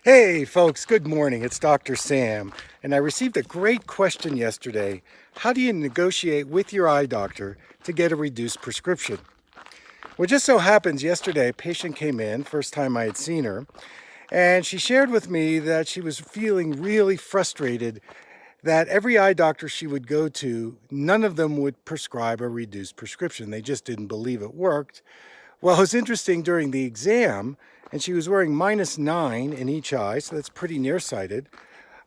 Hey folks, good morning. It's Dr. Sam, and I received a great question yesterday. How do you negotiate with your eye doctor to get a reduced prescription? Well, just so happens yesterday a patient came in, first time I had seen her, and she shared with me that she was feeling really frustrated that every eye doctor she would go to, none of them would prescribe a reduced prescription. They just didn't believe it worked. Well, it was interesting during the exam, and she was wearing -9 in each eye, so that's pretty nearsighted.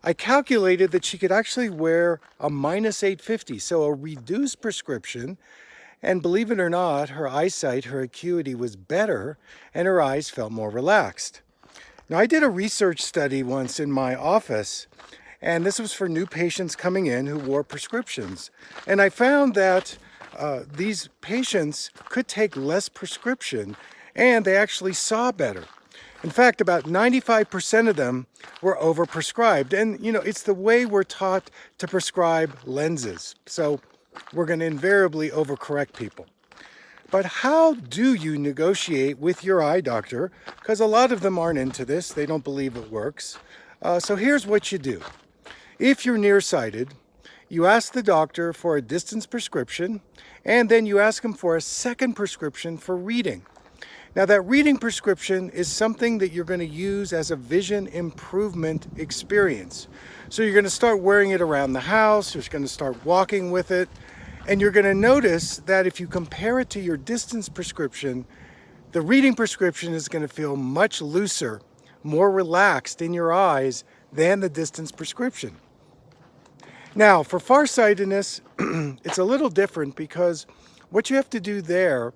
I calculated that she could actually wear a -850, so a reduced prescription, and believe it or not, her eyesight, her acuity was better, and her eyes felt more relaxed. Now, I did a research study once in my office, and this was for new patients coming in who wore prescriptions. And I found that these patients could take less prescription and they actually saw better. In fact, about 95% of them were overprescribed. And, it's the way we're taught to prescribe lenses. So we're going to invariably overcorrect people. But how do you negotiate with your eye doctor? Because a lot of them aren't into this. They don't believe it works. So here's what you do. If you're nearsighted, you ask the doctor for a distance prescription, and then you ask him for a second prescription for reading. Now, that reading prescription is something that you're going to use as a vision improvement experience. So you're going to start wearing it around the house, you're going to start walking with it, and you're going to notice that if you compare it to your distance prescription, the reading prescription is going to feel much looser, more relaxed in your eyes than the distance prescription. Now, for farsightedness, it's a little different because what you have to do there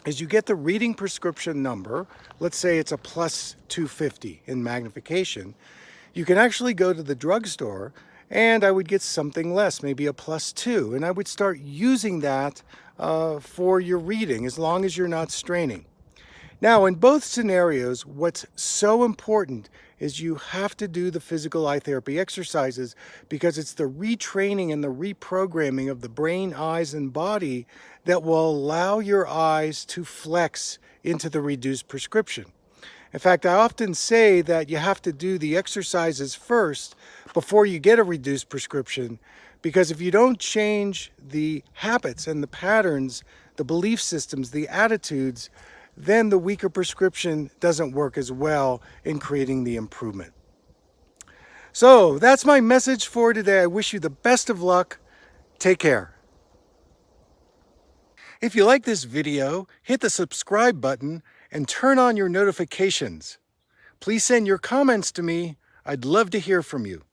is you get the reading prescription number. Let's say it's a +250 in magnification. You can actually go to the drugstore and I would get something less, maybe a +2, and I would start using that for your reading as long as you're not straining. Now, in both scenarios, what's so important is you have to do the physical eye therapy exercises because it's the retraining and the reprogramming of the brain, eyes, and body that will allow your eyes to flex into the reduced prescription. In fact, I often say that you have to do the exercises first before you get a reduced prescription, because if you don't change the habits and the patterns, the belief systems, the attitudes, then the weaker prescription doesn't work as well in creating the improvement. So that's my message for today. I wish you the best of luck. Take care. If you like this video, hit the subscribe button and turn on your notifications. Please send your comments to me. I'd love to hear from you.